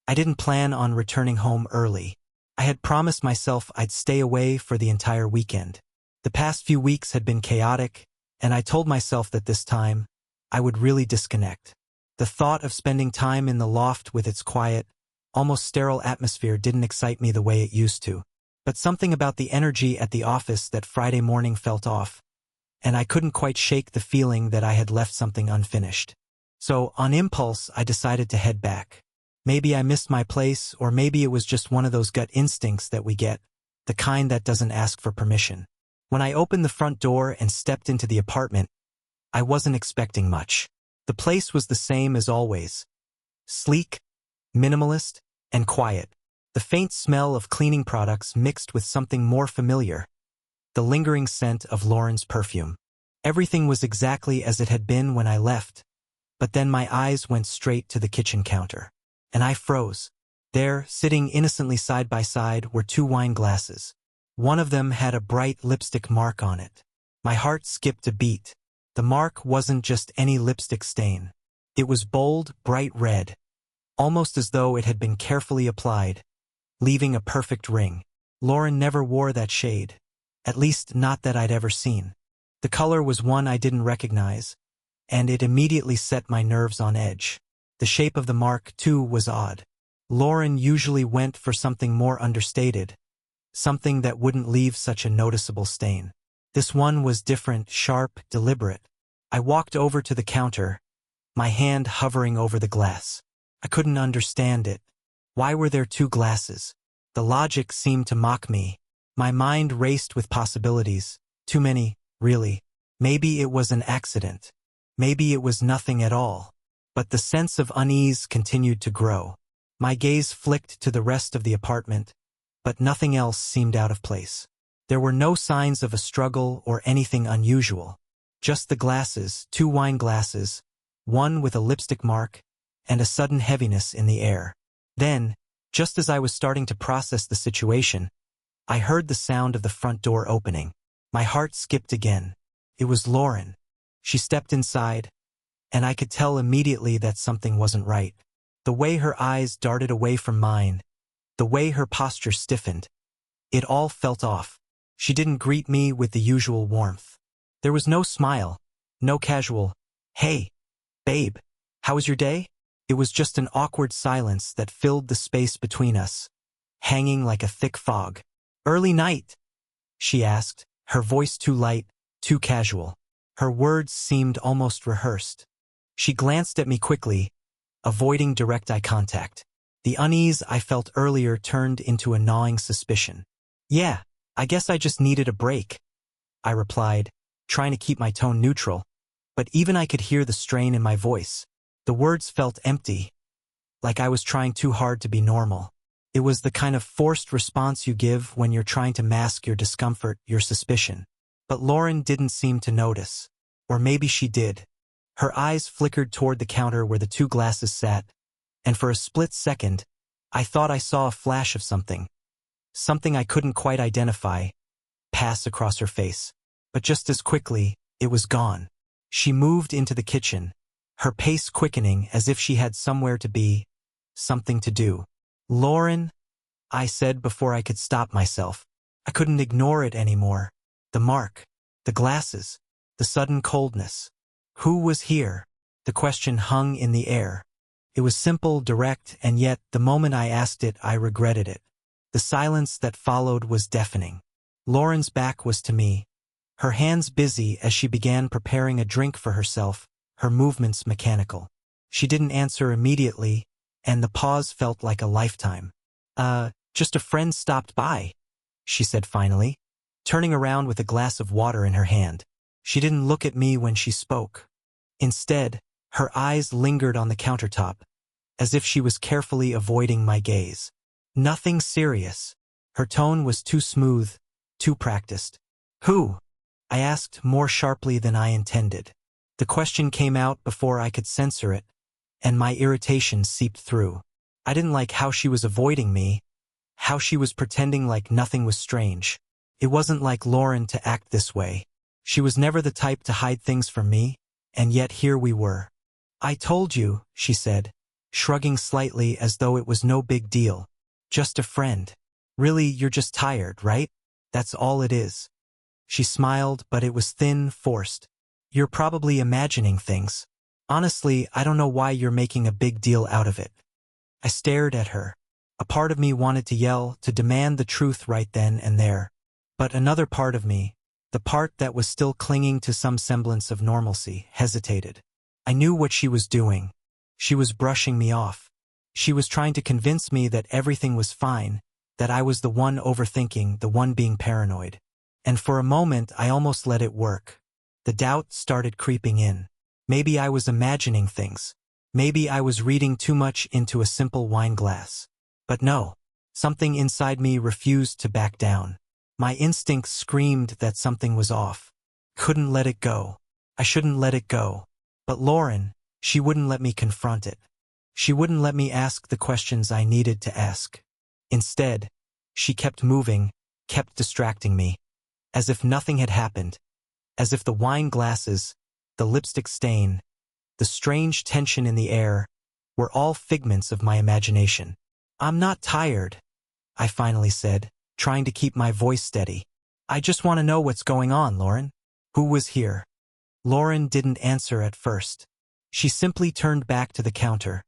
I didn't plan on returning home early. I had promised myself I'd stay away for the entire weekend. The past few weeks had been chaotic, and I told myself that this time, I would really disconnect. The thought of spending time in the loft with its quiet, almost sterile atmosphere didn't excite me the way it used to. But something about the energy at the office that Friday morning felt off, and I couldn't quite shake the feeling that I had left something unfinished. So, on impulse, I decided to head back. Maybe I missed my place, or maybe it was just one of those gut instincts that we get, the kind that doesn't ask for permission. When I opened the front door and stepped into the apartment, I wasn't expecting much. The place was the same as always. Sleek, minimalist, and quiet. The faint smell of cleaning products mixed with something more familiar. The lingering scent of Lauren's perfume. Everything was exactly as it had been when I left, but then my eyes went straight to the kitchen counter. And I froze. There, sitting innocently side by side, were 2 wine glasses. One of them had a bright lipstick mark on it. My heart skipped a beat. The mark wasn't just any lipstick stain. It was bold, bright red, almost as though it had been carefully applied, leaving a perfect ring. Lauren never wore that shade, at least not that I'd ever seen. The color was one I didn't recognize, and it immediately set my nerves on edge. The shape of the mark, too, was odd. Lauren usually went for something more understated, something that wouldn't leave such a noticeable stain. This one was different, sharp, deliberate. I walked over to the counter, my hand hovering over the glass. I couldn't understand it. Why were there 2 glasses? The logic seemed to mock me. My mind raced with possibilities. Too many, really. Maybe it was an accident. Maybe it was nothing at all. But the sense of unease continued to grow. My gaze flicked to the rest of the apartment, but nothing else seemed out of place. There were no signs of a struggle or anything unusual. Just the glasses, 2 wine glasses, one with a lipstick mark, and a sudden heaviness in the air. Then, just as I was starting to process the situation, I heard the sound of the front door opening. My heart skipped again. It was Lauren. She stepped inside, and I could tell immediately that something wasn't right. The way her eyes darted away from mine, the way her posture stiffened, it all felt off. She didn't greet me with the usual warmth. There was no smile, no casual, "Hey, babe, how was your day?" It was just an awkward silence that filled the space between us, hanging like a thick fog. "Early night?" she asked, her voice too light, too casual. Her words seemed almost rehearsed. She glanced at me quickly, avoiding direct eye contact. The unease I felt earlier turned into a gnawing suspicion. "Yeah, I guess I just needed a break," I replied, trying to keep my tone neutral, but even I could hear the strain in my voice. The words felt empty, like I was trying too hard to be normal. It was the kind of forced response you give when you're trying to mask your discomfort, your suspicion. But Lauren didn't seem to notice. Or maybe she did. Her eyes flickered toward the counter where the 2 glasses sat, and for a split second, I thought I saw a flash of something I couldn't quite identify, pass across her face. But just as quickly, it was gone. She moved into the kitchen, her pace quickening as if she had somewhere to be, something to do. "Lauren," I said before I could stop myself. I couldn't ignore it anymore. The mark, the glasses, the sudden coldness. Who was here? The question hung in the air. It was simple, direct, and yet, the moment I asked it, I regretted it. The silence that followed was deafening. Lauren's back was to me, her hands busy as she began preparing a drink for herself, her movements mechanical. She didn't answer immediately, and the pause felt like a lifetime. Just a friend stopped by," she said finally, turning around with a glass of water in her hand. She didn't look at me when she spoke. Instead, her eyes lingered on the countertop, as if she was carefully avoiding my gaze. Nothing serious. Her tone was too smooth, too practiced. "Who?" I asked more sharply than I intended. The question came out before I could censor it, and my irritation seeped through. I didn't like how she was avoiding me, how she was pretending like nothing was strange. It wasn't like Lauren to act this way. She was never the type to hide things from me, and yet here we were. "I told you," she said, shrugging slightly as though it was no big deal. Just a friend. Really, you're just tired, right? That's all it is. She smiled, but it was thin, forced. You're probably imagining things. Honestly, I don't know why you're making a big deal out of it. I stared at her. A part of me wanted to yell, to demand the truth right then and there. But another part of me, the part that was still clinging to some semblance of normalcy, hesitated. I knew what she was doing. She was brushing me off. She was trying to convince me that everything was fine, that I was the one overthinking, the one being paranoid. And for a moment, I almost let it work. The doubt started creeping in. Maybe I was imagining things. Maybe I was reading too much into a simple wine glass. But no, something inside me refused to back down. My instincts screamed that something was off. Couldn't let it go. I shouldn't let it go. But Lauren, she wouldn't let me confront it. She wouldn't let me ask the questions I needed to ask. Instead, she kept moving, kept distracting me. As if nothing had happened. As if the wine glasses, the lipstick stain, the strange tension in the air, were all figments of my imagination. I'm not tired, I finally said, trying to keep my voice steady. I just want to know what's going on, Lauren. Who was here? Lauren didn't answer at first. She simply turned back to the counter,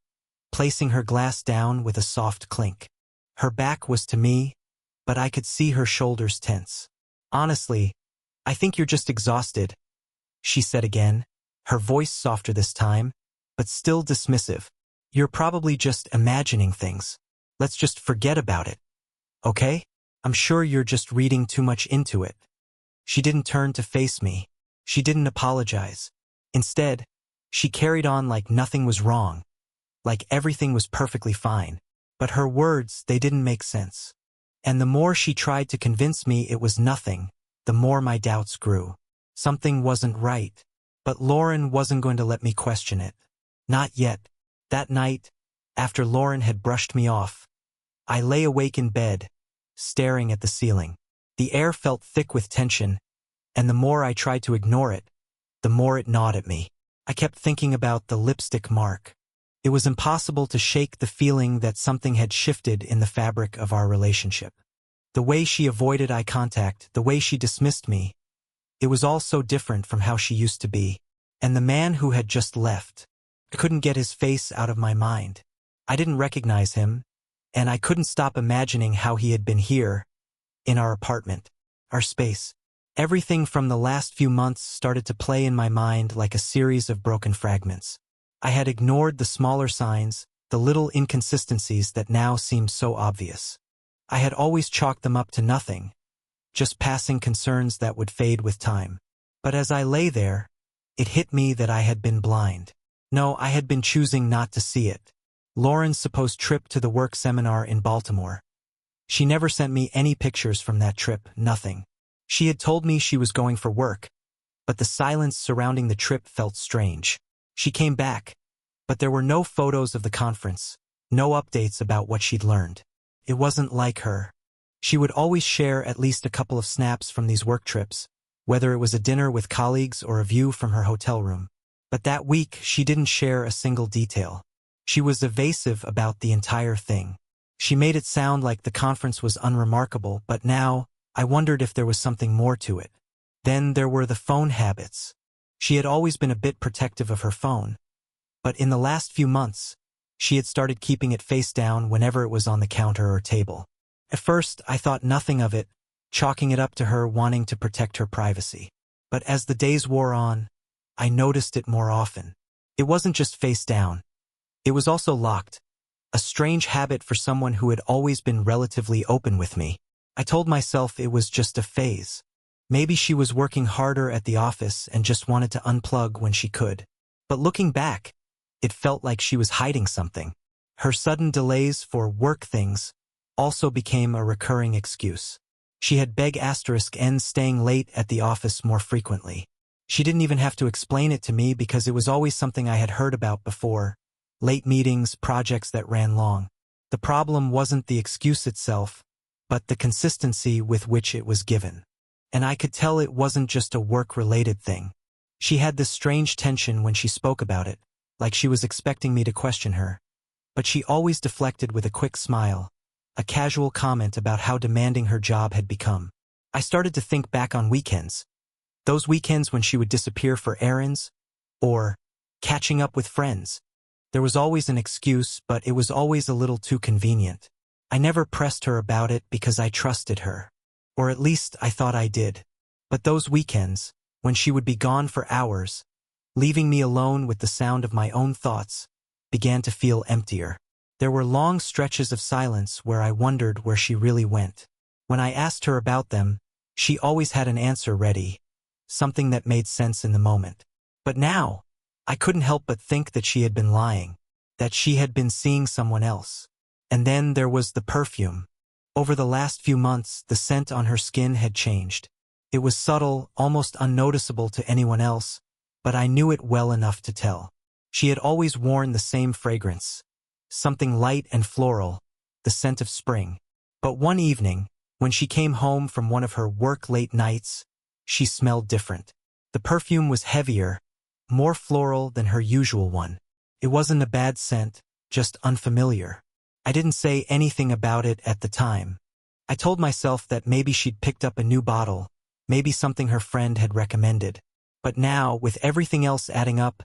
placing her glass down with a soft clink. Her back was to me, but I could see her shoulders tense. Honestly, I think you're just exhausted, she said again, her voice softer this time, but still dismissive. You're probably just imagining things. Let's just forget about it. Okay? I'm sure you're just reading too much into it. She didn't turn to face me. She didn't apologize. Instead, she carried on like nothing was wrong, like everything was perfectly fine. But her words, they didn't make sense. And the more she tried to convince me it was nothing, the more my doubts grew. Something wasn't right. But Lauren wasn't going to let me question it. Not yet. That night, after Lauren had brushed me off, I lay awake in bed, staring at the ceiling. The air felt thick with tension, and the more I tried to ignore it, the more it gnawed at me. I kept thinking about the lipstick mark. It was impossible to shake the feeling that something had shifted in the fabric of our relationship. The way she avoided eye contact, the way she dismissed me, it was all so different from how she used to be. And the man who had just left, I couldn't get his face out of my mind. I didn't recognize him, and I couldn't stop imagining how he had been here, in our apartment, our space. Everything from the last few months started to play in my mind like a series of broken fragments. I had ignored the smaller signs, the little inconsistencies that now seemed so obvious. I had always chalked them up to nothing, just passing concerns that would fade with time. But as I lay there, it hit me that I had been blind. No, I had been choosing not to see it. Lauren's supposed trip to the work seminar in Baltimore. She never sent me any pictures from that trip, nothing. She had told me she was going for work, but the silence surrounding the trip felt strange. She came back, but there were no photos of the conference, no updates about what she'd learned. It wasn't like her. She would always share at least a couple of snaps from these work trips, whether it was a dinner with colleagues or a view from her hotel room. But that week, she didn't share a single detail. She was evasive about the entire thing. She made it sound like the conference was unremarkable, but now, I wondered if there was something more to it. Then there were the phone habits. She had always been a bit protective of her phone, but in the last few months, she had started keeping it face down whenever it was on the counter or table. At first, I thought nothing of it, chalking it up to her wanting to protect her privacy. But as the days wore on, I noticed it more often. It wasn't just face down. It was also locked, a strange habit for someone who had always been relatively open with me. I told myself it was just a phase. Maybe she was working harder at the office and just wanted to unplug when she could. But looking back, it felt like she was hiding something. Her sudden delays for work things also became a recurring excuse. She had *n staying late at the office more frequently. She didn't even have to explain it to me because it was always something I had heard about before. Late meetings, projects that ran long. The problem wasn't the excuse itself, but the consistency with which it was given. And I could tell it wasn't just a work-related thing. She had this strange tension when she spoke about it, like she was expecting me to question her, but she always deflected with a quick smile, a casual comment about how demanding her job had become. I started to think back on weekends. Those weekends when she would disappear for errands, or catching up with friends. There was always an excuse, but it was always a little too convenient. I never pressed her about it because I trusted her. Or at least I thought I did. But those weekends, when she would be gone for hours, leaving me alone with the sound of my own thoughts, began to feel emptier. There were long stretches of silence where I wondered where she really went. When I asked her about them, she always had an answer ready, something that made sense in the moment. But now, I couldn't help but think that she had been lying, that she had been seeing someone else. And then there was the perfume. Over the last few months, the scent on her skin had changed. It was subtle, almost unnoticeable to anyone else, but I knew it well enough to tell. She had always worn the same fragrance, something light and floral, the scent of spring. But one evening, when she came home from one of her work late nights, she smelled different. The perfume was heavier, more floral than her usual one. It wasn't a bad scent, just unfamiliar. I didn't say anything about it at the time. I told myself that maybe she'd picked up a new bottle, maybe something her friend had recommended. But now, with everything else adding up,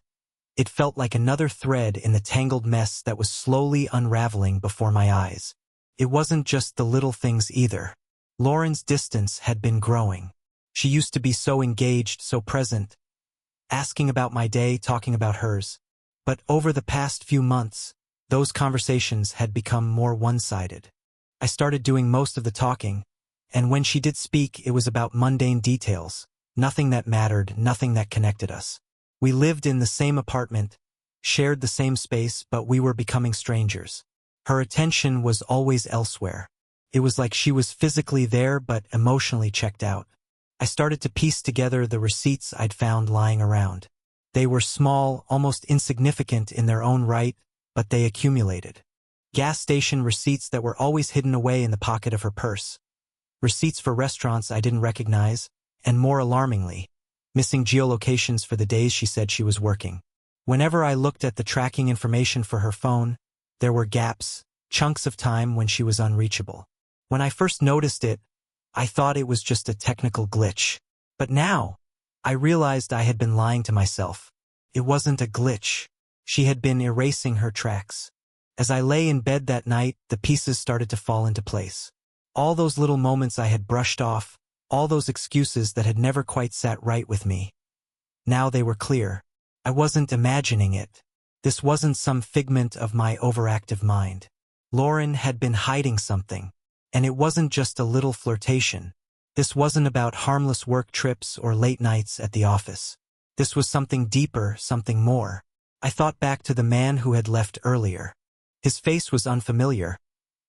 it felt like another thread in the tangled mess that was slowly unraveling before my eyes. It wasn't just the little things either. Lauren's distance had been growing. She used to be so engaged, so present, asking about my day, talking about hers. But over the past few months, those conversations had become more one-sided. I started doing most of the talking, and when she did speak, it was about mundane details, nothing that mattered, nothing that connected us. We lived in the same apartment, shared the same space, but we were becoming strangers. Her attention was always elsewhere. It was like she was physically there but emotionally checked out. I started to piece together the receipts I'd found lying around. They were small, almost insignificant in their own right, but they accumulated. Gas station receipts that were always hidden away in the pocket of her purse. Receipts for restaurants I didn't recognize, and more alarmingly, missing geolocations for the days she said she was working. Whenever I looked at the tracking information for her phone, there were gaps, chunks of time when she was unreachable. When I first noticed it, I thought it was just a technical glitch. But now, I realized I had been lying to myself. It wasn't a glitch. She had been erasing her tracks. As I lay in bed that night, the pieces started to fall into place. All those little moments I had brushed off, all those excuses that had never quite sat right with me. Now they were clear. I wasn't imagining it. This wasn't some figment of my overactive mind. Lauren had been hiding something. And it wasn't just a little flirtation. This wasn't about harmless work trips or late nights at the office. This was something deeper, something more. I thought back to the man who had left earlier. His face was unfamiliar,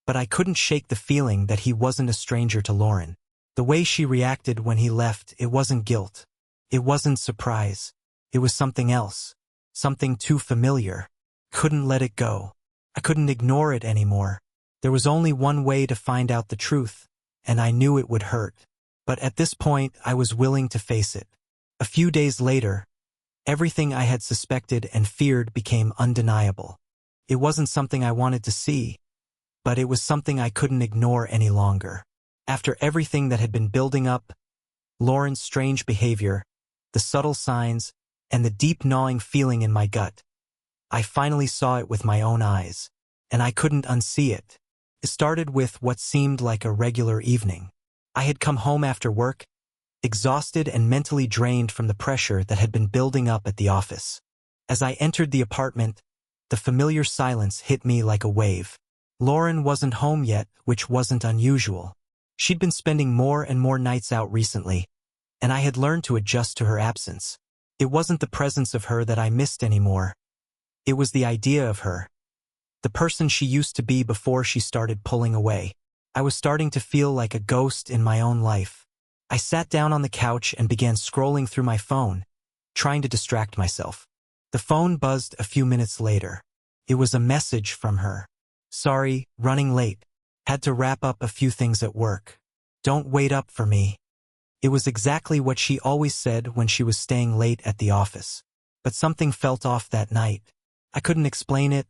but I couldn't shake the feeling that he wasn't a stranger to Lauren. The way she reacted when he left, it wasn't guilt. It wasn't surprise. It was something else. Something too familiar. Couldn't let it go. I couldn't ignore it anymore. There was only one way to find out the truth, and I knew it would hurt. But at this point, I was willing to face it. A few days later, everything I had suspected and feared became undeniable. It wasn't something I wanted to see, but it was something I couldn't ignore any longer. After everything that had been building up, Lauren's strange behavior, the subtle signs, and the deep gnawing feeling in my gut, I finally saw it with my own eyes, and I couldn't unsee it. It started with what seemed like a regular evening. I had come home after work, exhausted and mentally drained from the pressure that had been building up at the office. As I entered the apartment, the familiar silence hit me like a wave. Lauren wasn't home yet, which wasn't unusual. She'd been spending more and more nights out recently, and I had learned to adjust to her absence. It wasn't the presence of her that I missed anymore. It was the idea of her. The person she used to be before she started pulling away. I was starting to feel like a ghost in my own life. I sat down on the couch and began scrolling through my phone, trying to distract myself. The phone buzzed a few minutes later. It was a message from her. Sorry, running late. Had to wrap up a few things at work. Don't wait up for me. It was exactly what she always said when she was staying late at the office. But something felt off that night. I couldn't explain it,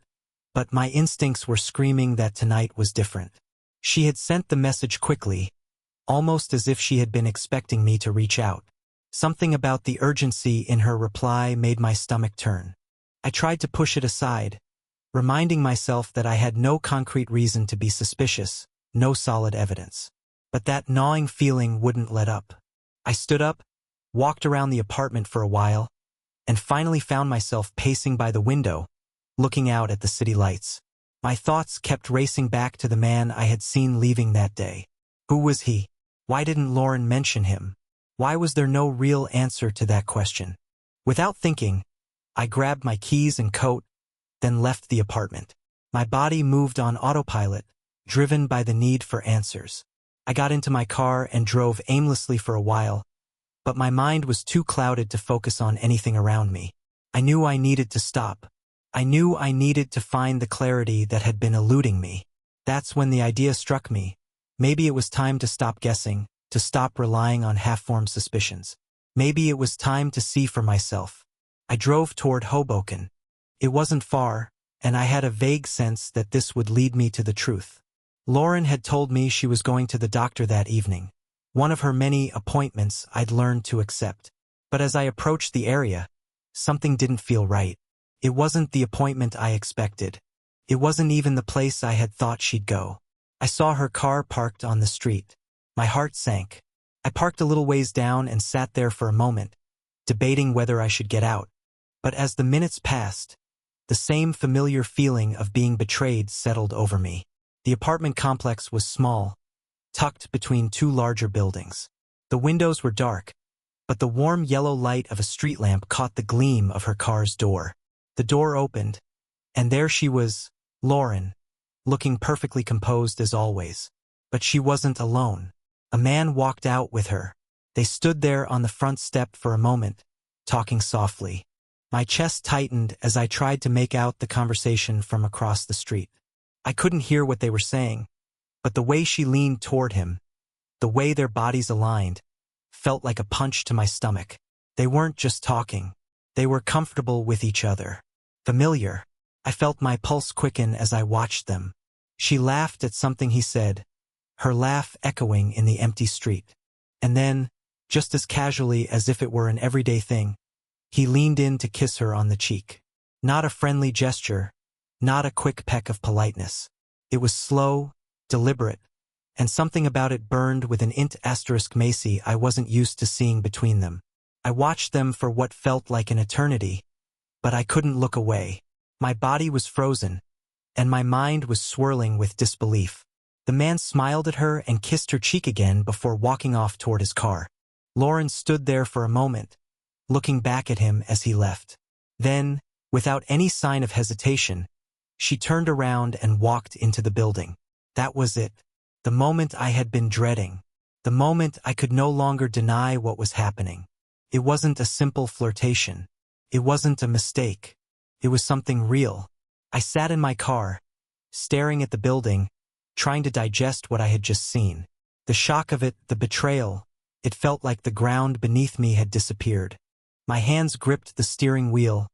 but my instincts were screaming that tonight was different. She had sent the message quickly, almost as if she had been expecting me to reach out. Something about the urgency in her reply made my stomach turn. I tried to push it aside, reminding myself that I had no concrete reason to be suspicious, no solid evidence. But that gnawing feeling wouldn't let up. I stood up, walked around the apartment for a while, and finally found myself pacing by the window, looking out at the city lights. My thoughts kept racing back to the man I had seen leaving that day. Who was he? Why didn't Lauren mention him? Why was there no real answer to that question? Without thinking, I grabbed my keys and coat, then left the apartment. My body moved on autopilot, driven by the need for answers. I got into my car and drove aimlessly for a while, but my mind was too clouded to focus on anything around me. I knew I needed to stop. I knew I needed to find the clarity that had been eluding me. That's when the idea struck me. Maybe it was time to stop guessing, to stop relying on half-formed suspicions. Maybe it was time to see for myself. I drove toward Hoboken. It wasn't far, and I had a vague sense that this would lead me to the truth. Lauren had told me she was going to the doctor that evening, one of her many appointments I'd learned to accept. But as I approached the area, something didn't feel right. It wasn't the appointment I expected. It wasn't even the place I had thought she'd go. I saw her car parked on the street. My heart sank. I parked a little ways down and sat there for a moment, debating whether I should get out. But as the minutes passed, the same familiar feeling of being betrayed settled over me. The apartment complex was small, tucked between two larger buildings. The windows were dark, but the warm yellow light of a street lamp caught the gleam of her car's door. The door opened, and there she was, Lauren, looking perfectly composed as always. But she wasn't alone. A man walked out with her. They stood there on the front step for a moment, talking softly. My chest tightened as I tried to make out the conversation from across the street. I couldn't hear what they were saying, but the way she leaned toward him, the way their bodies aligned, felt like a punch to my stomach. They weren't just talking. They were comfortable with each other. Familiar. I felt my pulse quicken as I watched them. She laughed at something he said, her laugh echoing in the empty street. And then, just as casually as if it were an everyday thing, he leaned in to kiss her on the cheek. Not a friendly gesture, not a quick peck of politeness. It was slow, deliberate, and something about it burned with an **Macy I wasn't used to seeing between them. I watched them for what felt like an eternity, but I couldn't look away. My body was frozen, and my mind was swirling with disbelief. The man smiled at her and kissed her cheek again before walking off toward his car. Lauren stood there for a moment, looking back at him as he left. Then, without any sign of hesitation, she turned around and walked into the building. That was it. The moment I had been dreading. The moment I could no longer deny what was happening. It wasn't a simple flirtation. It wasn't a mistake. It was something real. I sat in my car, staring at the building, trying to digest what I had just seen. The shock of it, the betrayal, it felt like the ground beneath me had disappeared. My hands gripped the steering wheel,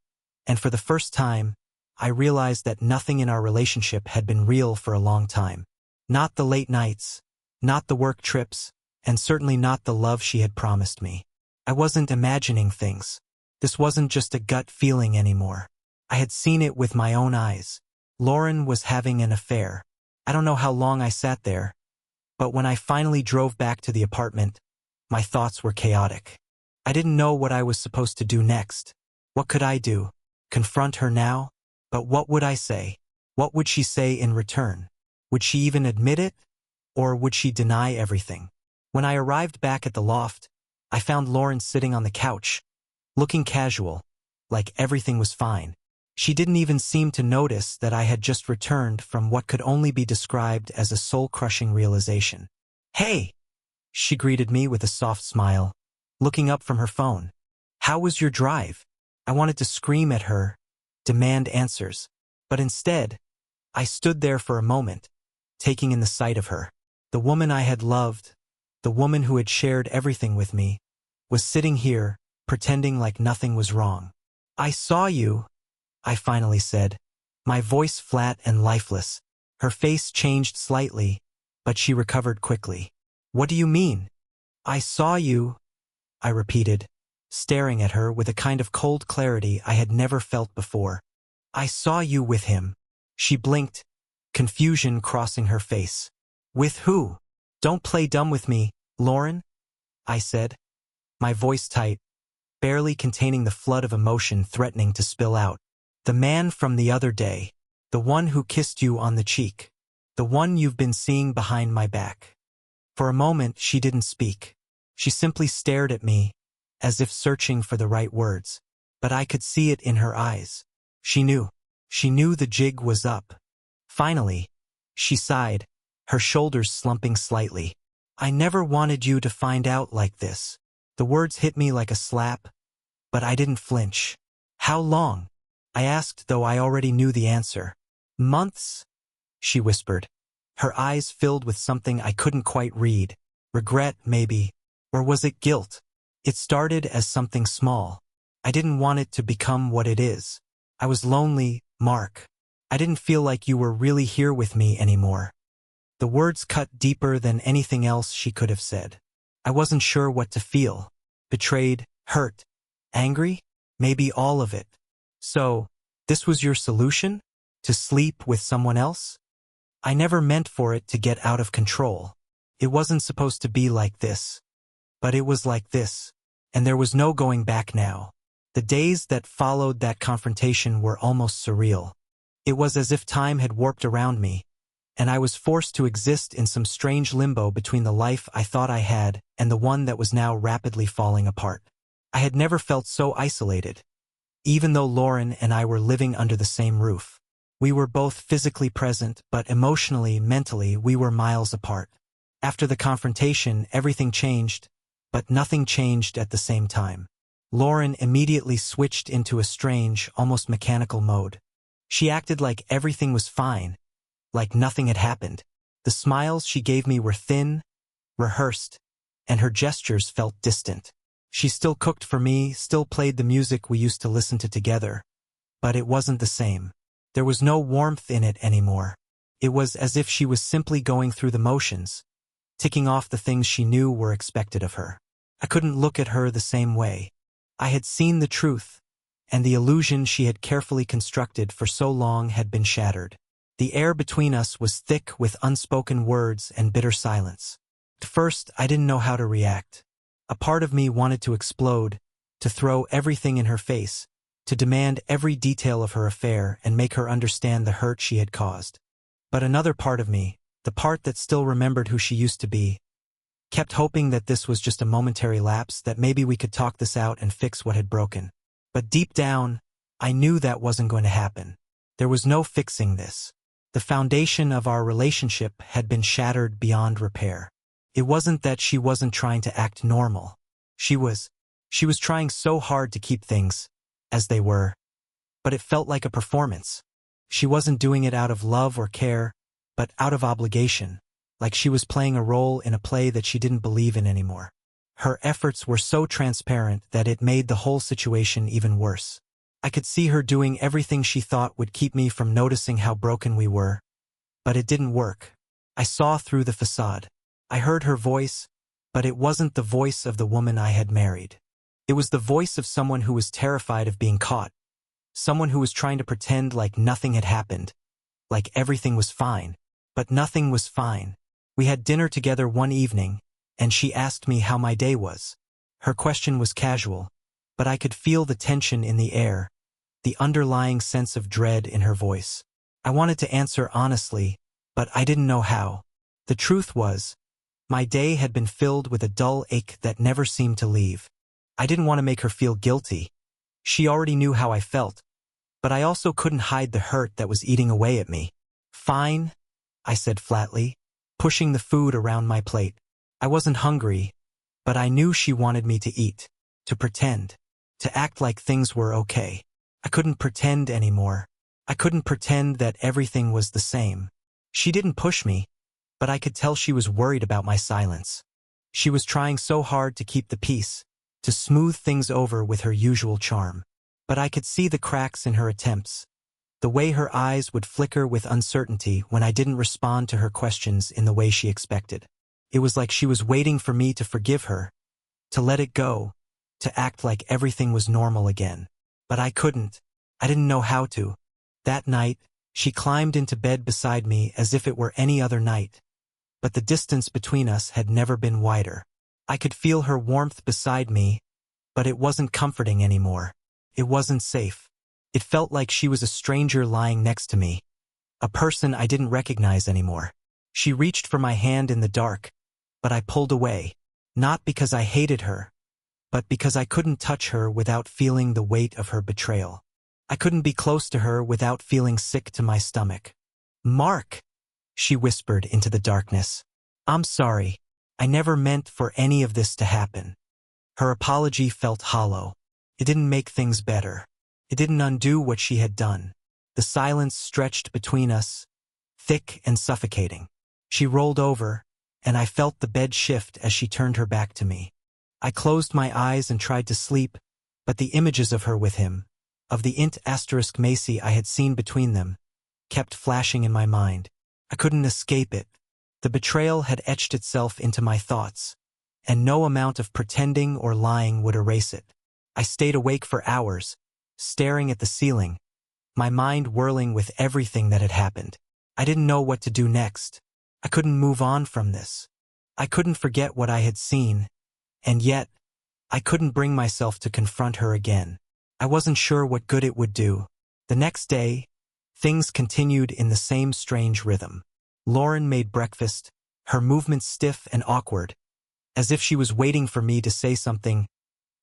and for the first time, I realized that nothing in our relationship had been real for a long time. Not the late nights, not the work trips, and certainly not the love she had promised me. I wasn't imagining things. This wasn't just a gut feeling anymore. I had seen it with my own eyes. Lauren was having an affair. I don't know how long I sat there, but when I finally drove back to the apartment, my thoughts were chaotic. I didn't know what I was supposed to do next. What could I do? Confront her now? But what would I say? What would she say in return? Would she even admit it? Or would she deny everything? When I arrived back at the loft, I found Lauren sitting on the couch, looking casual, like everything was fine. She didn't even seem to notice that I had just returned from what could only be described as a soul-crushing realization. "Hey!" she greeted me with a soft smile, looking up from her phone. "How was your drive?" I wanted to scream at her, demand answers. But instead, I stood there for a moment, taking in the sight of her. The woman I had loved, the woman who had shared everything with me, was sitting here, pretending like nothing was wrong. "I saw you," I finally said, My voice flat and lifeless. Her face changed slightly, but she recovered quickly. What do you mean? I saw you, I repeated, staring at her with a kind of cold clarity I had never felt before. I saw you with him. She blinked, confusion crossing her face. With who? Don't play dumb with me, Lauren, I said, my voice tight, barely containing the flood of emotion threatening to spill out. The man from the other day. The one who kissed you on the cheek. The one you've been seeing behind my back. For a moment, she didn't speak. She simply stared at me, as if searching for the right words. But I could see it in her eyes. She knew. She knew the jig was up. Finally, she sighed, her shoulders slumping slightly. I never wanted you to find out like this. The words hit me like a slap, but I didn't flinch. How long? I asked, though I already knew the answer. Months? She whispered. Her eyes filled with something I couldn't quite read. Regret, maybe. Or was it guilt? It started as something small. I didn't want it to become what it is. I was lonely, Mark. I didn't feel like you were really here with me anymore. The words cut deeper than anything else she could have said. I wasn't sure what to feel. Betrayed, hurt, angry? Maybe all of it. So, this was your solution? To sleep with someone else? I never meant for it to get out of control. It wasn't supposed to be like this. But it was like this. And there was no going back now. The days that followed that confrontation were almost surreal. It was as if time had warped around me, and I was forced to exist in some strange limbo between the life I thought I had and the one that was now rapidly falling apart. I had never felt so isolated. Even though Lauren and I were living under the same roof. We were both physically present, but emotionally, mentally, we were miles apart. After the confrontation, everything changed, but nothing changed at the same time. Lauren immediately switched into a strange, almost mechanical mode. She acted like everything was fine, like nothing had happened. The smiles she gave me were thin, rehearsed, and her gestures felt distant. She still cooked for me, still played the music we used to listen to together, but it wasn't the same. There was no warmth in it anymore. It was as if she was simply going through the motions, ticking off the things she knew were expected of her. I couldn't look at her the same way. I had seen the truth, and the illusion she had carefully constructed for so long had been shattered. The air between us was thick with unspoken words and bitter silence. At first, I didn't know how to react. A part of me wanted to explode, to throw everything in her face, to demand every detail of her affair and make her understand the hurt she had caused. But another part of me, the part that still remembered who she used to be, kept hoping that this was just a momentary lapse, that maybe we could talk this out and fix what had broken. But deep down, I knew that wasn't going to happen. There was no fixing this. The foundation of our relationship had been shattered beyond repair. It wasn't that she wasn't trying to act normal. She was trying so hard to keep things as they were, but it felt like a performance. She wasn't doing it out of love or care, but out of obligation, like she was playing a role in a play that she didn't believe in anymore. Her efforts were so transparent that it made the whole situation even worse. I could see her doing everything she thought would keep me from noticing how broken we were, but it didn't work. I saw through the facade. I heard her voice, but it wasn't the voice of the woman I had married. It was the voice of someone who was terrified of being caught, someone who was trying to pretend like nothing had happened, like everything was fine. But nothing was fine. We had dinner together one evening, and she asked me how my day was. Her question was casual, but I could feel the tension in the air, the underlying sense of dread in her voice. I wanted to answer honestly, but I didn't know how. The truth was, my day had been filled with a dull ache that never seemed to leave. I didn't want to make her feel guilty. She already knew how I felt, but I also couldn't hide the hurt that was eating away at me. Fine, I said flatly, pushing the food around my plate. I wasn't hungry, but I knew she wanted me to eat, to pretend, to act like things were okay. I couldn't pretend anymore. I couldn't pretend that everything was the same. She didn't push me, but I could tell she was worried about my silence. She was trying so hard to keep the peace, to smooth things over with her usual charm. But I could see the cracks in her attempts, The way her eyes would flicker with uncertainty when I didn't respond to her questions in the way she expected. It was like she was waiting for me to forgive her, to let it go, to act like everything was normal again. But I couldn't. I didn't know how to. That night, she climbed into bed beside me as if it were any other night. But the distance between us had never been wider. I could feel her warmth beside me, but it wasn't comforting anymore. It wasn't safe. It felt like she was a stranger lying next to me, a person I didn't recognize anymore. She reached for my hand in the dark, but I pulled away, not because I hated her, but because I couldn't touch her without feeling the weight of her betrayal. I couldn't be close to her without feeling sick to my stomach. "Mark," she whispered into the darkness. "I'm sorry. I never meant for any of this to happen." Her apology felt hollow. It didn't make things better. It didn't undo what she had done. The silence stretched between us, thick and suffocating. She rolled over, and I felt the bed shift as she turned her back to me. I closed my eyes and tried to sleep, but the images of her with him, of the int asterisk Macy I had seen between them, kept flashing in my mind. I couldn't escape it. The betrayal had etched itself into my thoughts, and no amount of pretending or lying would erase it. I stayed awake for hours, staring at the ceiling, my mind whirling with everything that had happened. I didn't know what to do next. I couldn't move on from this. I couldn't forget what I had seen, and yet, I couldn't bring myself to confront her again. I wasn't sure what good it would do. The next day, things continued in the same strange rhythm. Lauren made breakfast, her movements stiff and awkward, as if she was waiting for me to say something,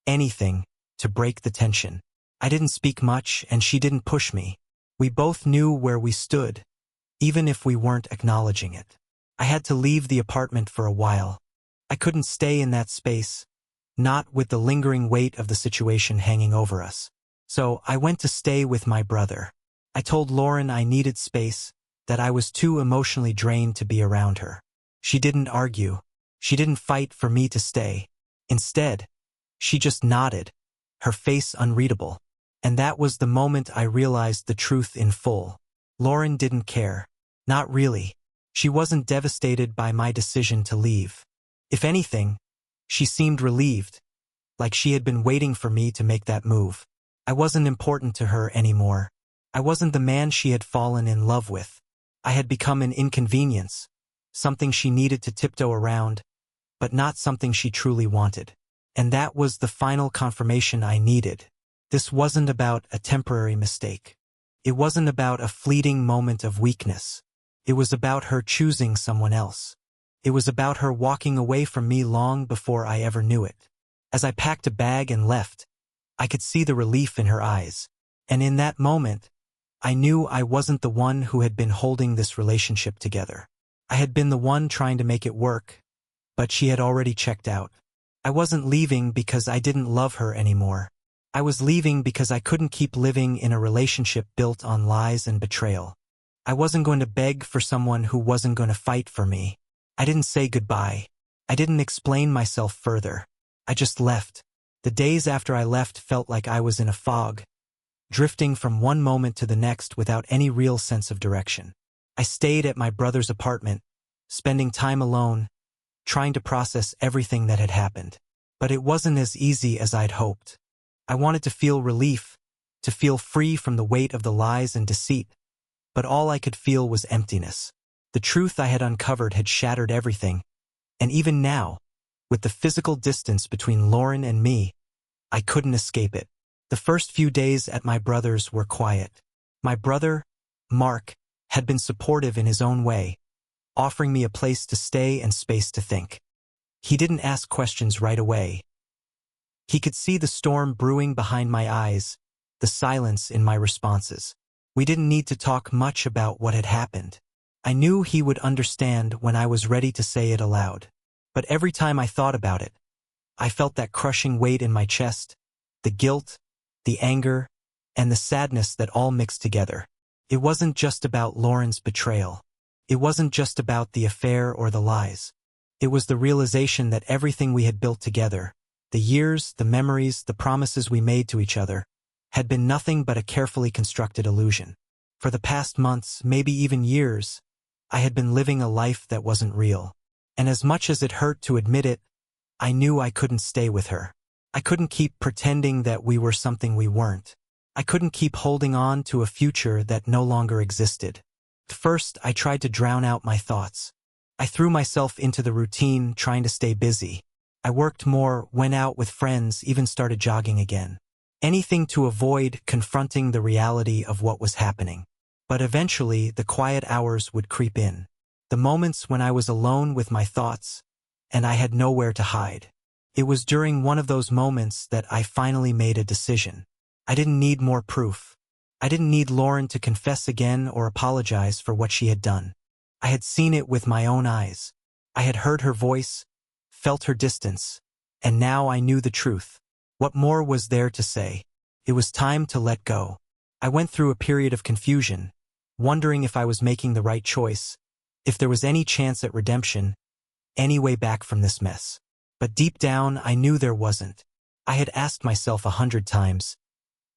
anything, to break the tension. I didn't speak much, and she didn't push me. We both knew where we stood, even if we weren't acknowledging it. I had to leave the apartment for a while. I couldn't stay in that space, not with the lingering weight of the situation hanging over us. So I went to stay with my brother. I told Lauren I needed space, that I was too emotionally drained to be around her. She didn't argue. She didn't fight for me to stay. Instead, she just nodded, her face unreadable. And that was the moment I realized the truth in full. Lauren didn't care. Not really. She wasn't devastated by my decision to leave. If anything, she seemed relieved, like she had been waiting for me to make that move. I wasn't important to her anymore. I wasn't the man she had fallen in love with. I had become an inconvenience, something she needed to tiptoe around, but not something she truly wanted. And that was the final confirmation I needed. This wasn't about a temporary mistake. It wasn't about a fleeting moment of weakness. It was about her choosing someone else. It was about her walking away from me long before I ever knew it. As I packed a bag and left, I could see the relief in her eyes. And in that moment, I knew I wasn't the one who had been holding this relationship together. I had been the one trying to make it work, but she had already checked out. I wasn't leaving because I didn't love her anymore. I was leaving because I couldn't keep living in a relationship built on lies and betrayal. I wasn't going to beg for someone who wasn't going to fight for me. I didn't say goodbye. I didn't explain myself further. I just left. The days after I left felt like I was in a fog, drifting from one moment to the next without any real sense of direction. I stayed at my brother's apartment, spending time alone, trying to process everything that had happened. But it wasn't as easy as I'd hoped. I wanted to feel relief, to feel free from the weight of the lies and deceit, but all I could feel was emptiness. The truth I had uncovered had shattered everything, and even now, with the physical distance between Lauren and me, I couldn't escape it. The first few days at my brother's were quiet. My brother, Mark, had been supportive in his own way, offering me a place to stay and space to think. He didn't ask questions right away. He could see the storm brewing behind my eyes, the silence in my responses. We didn't need to talk much about what had happened. I knew he would understand when I was ready to say it aloud. But every time I thought about it, I felt that crushing weight in my chest, the guilt, the anger, and the sadness that all mixed together. It wasn't just about Lauren's betrayal. It wasn't just about the affair or the lies. It was the realization that everything we had built together, the years, the memories, the promises we made to each other, had been nothing but a carefully constructed illusion. For the past months, maybe even years, I had been living a life that wasn't real. And as much as it hurt to admit it, I knew I couldn't stay with her. I couldn't keep pretending that we were something we weren't. I couldn't keep holding on to a future that no longer existed. First, I tried to drown out my thoughts. I threw myself into the routine, trying to stay busy. I worked more, went out with friends, even started jogging again. Anything to avoid confronting the reality of what was happening. But eventually, the quiet hours would creep in. The moments when I was alone with my thoughts, and I had nowhere to hide. It was during one of those moments that I finally made a decision. I didn't need more proof. I didn't need Lauren to confess again or apologize for what she had done. I had seen it with my own eyes. I had heard her voice, felt her distance, and now I knew the truth. What more was there to say? It was time to let go. I went through a period of confusion, wondering if I was making the right choice, if there was any chance at redemption, any way back from this mess. But deep down, I knew there wasn't. I had asked myself 100 times,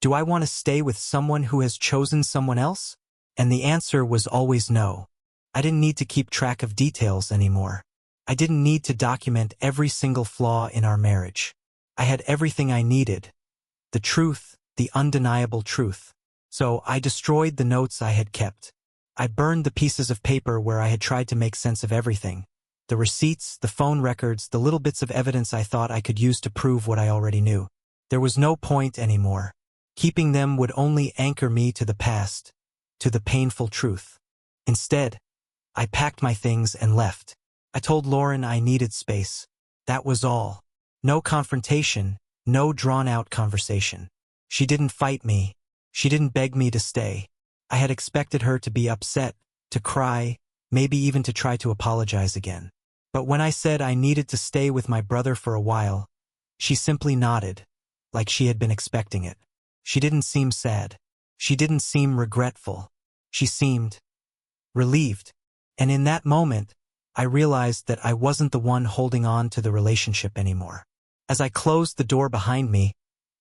do I want to stay with someone who has chosen someone else? And the answer was always no. I didn't need to keep track of details anymore. I didn't need to document every single flaw in our marriage. I had everything I needed. The truth, the undeniable truth. So I destroyed the notes I had kept. I burned the pieces of paper where I had tried to make sense of everything. The receipts, the phone records, the little bits of evidence I thought I could use to prove what I already knew. There was no point anymore. Keeping them would only anchor me to the past, to the painful truth. Instead, I packed my things and left. I told Lauren I needed space. That was all. No confrontation, no drawn-out conversation. She didn't fight me. She didn't beg me to stay. I had expected her to be upset, to cry, maybe even to try to apologize again. But when I said I needed to stay with my brother for a while, she simply nodded, like she had been expecting it. She didn't seem sad. She didn't seem regretful. She seemed relieved. And in that moment, I realized that I wasn't the one holding on to the relationship anymore. As I closed the door behind me,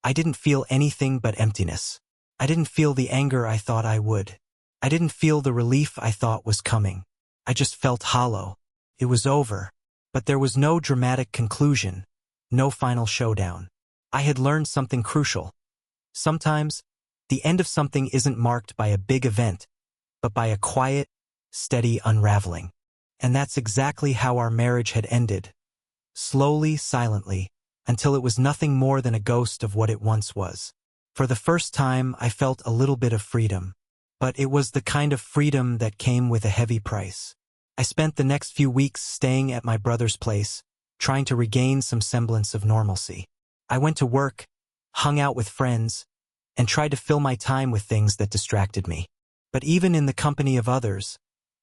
I didn't feel anything but emptiness. I didn't feel the anger I thought I would. I didn't feel the relief I thought was coming. I just felt hollow. It was over. But there was no dramatic conclusion, no final showdown. I had learned something crucial. Sometimes, the end of something isn't marked by a big event, but by a quiet, steady unraveling. And that's exactly how our marriage had ended. Slowly, silently, until it was nothing more than a ghost of what it once was. For the first time, I felt a little bit of freedom. But it was the kind of freedom that came with a heavy price. I spent the next few weeks staying at my brother's place, trying to regain some semblance of normalcy. I went to work, hung out with friends, and tried to fill my time with things that distracted me. But even in the company of others,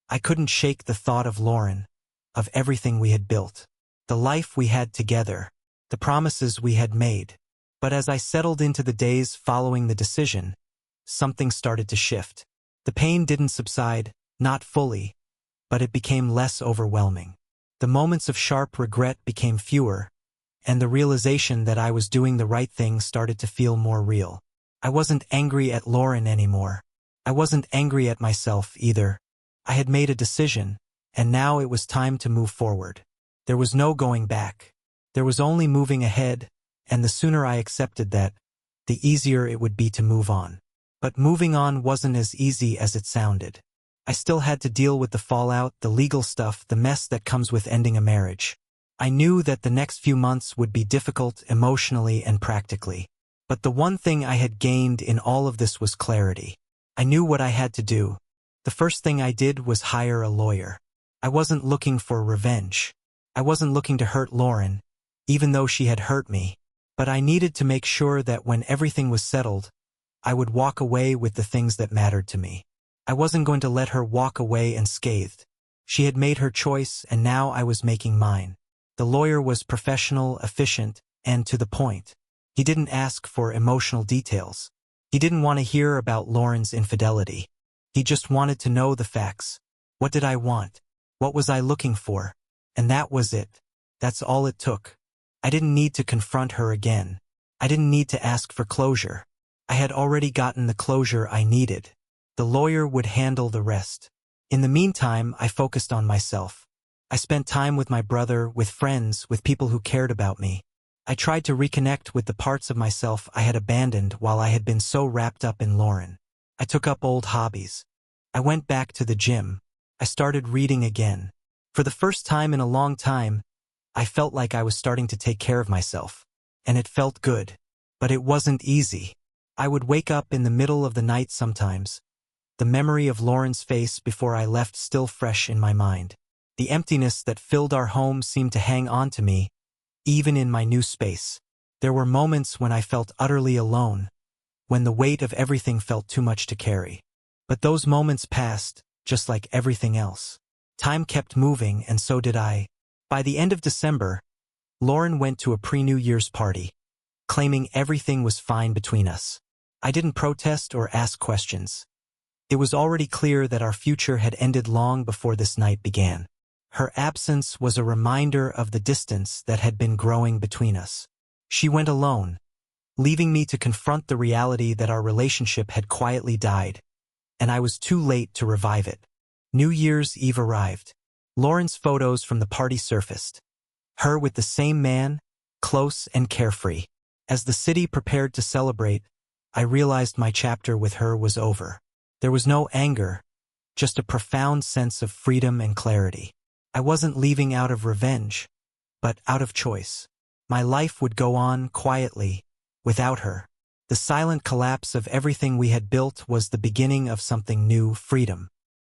I couldn't shake the thought of Lauren, of everything we had built, the life we had together, the promises we had made. But as I settled into the days following the decision, something started to shift. The pain didn't subside, not fully, but it became less overwhelming. The moments of sharp regret became fewer, and the realization that I was doing the right thing started to feel more real. I wasn't angry at Lauren anymore. I wasn't angry at myself either. I had made a decision, and now it was time to move forward. There was no going back. There was only moving ahead, and the sooner I accepted that, the easier it would be to move on. But moving on wasn't as easy as it sounded. I still had to deal with the fallout, the legal stuff, the mess that comes with ending a marriage. I knew that the next few months would be difficult emotionally and practically. But the one thing I had gained in all of this was clarity. I knew what I had to do. The first thing I did was hire a lawyer. I wasn't looking for revenge. I wasn't looking to hurt Lauren, even though she had hurt me. But I needed to make sure that when everything was settled, I would walk away with the things that mattered to me. I wasn't going to let her walk away unscathed. She had made her choice, and now I was making mine. The lawyer was professional, efficient, and to the point. He didn't ask for emotional details. He didn't want to hear about Lauren's infidelity. He just wanted to know the facts. What did I want? What was I looking for? And that was it. That's all it took. I didn't need to confront her again. I didn't need to ask for closure. I had already gotten the closure I needed. The lawyer would handle the rest. In the meantime, I focused on myself. I spent time with my brother, with friends, with people who cared about me. I tried to reconnect with the parts of myself I had abandoned while I had been so wrapped up in Lauren. I took up old hobbies. I went back to the gym. I started reading again. For the first time in a long time, I felt like I was starting to take care of myself. And it felt good. But it wasn't easy. I would wake up in the middle of the night sometimes, the memory of Lauren's face before I left still fresh in my mind. The emptiness that filled our home seemed to hang on to me, even in my new space. There were moments when I felt utterly alone, when the weight of everything felt too much to carry. But those moments passed, just like everything else. Time kept moving, and so did I. By the end of December, Lauren went to a pre-New Year's party, claiming everything was fine between us. I didn't protest or ask questions. It was already clear that our future had ended long before this night began. Her absence was a reminder of the distance that had been growing between us. She went alone, leaving me to confront the reality that our relationship had quietly died, and I was too late to revive it. New Year's Eve arrived. Lauren's photos from the party surfaced. Her with the same man, close and carefree. As the city prepared to celebrate, I realized my chapter with her was over. There was no anger, just a profound sense of freedom and clarity. I wasn't leaving out of revenge, but out of choice. My life would go on quietly, without her. The silent collapse of everything we had built was the beginning of something new, freedom.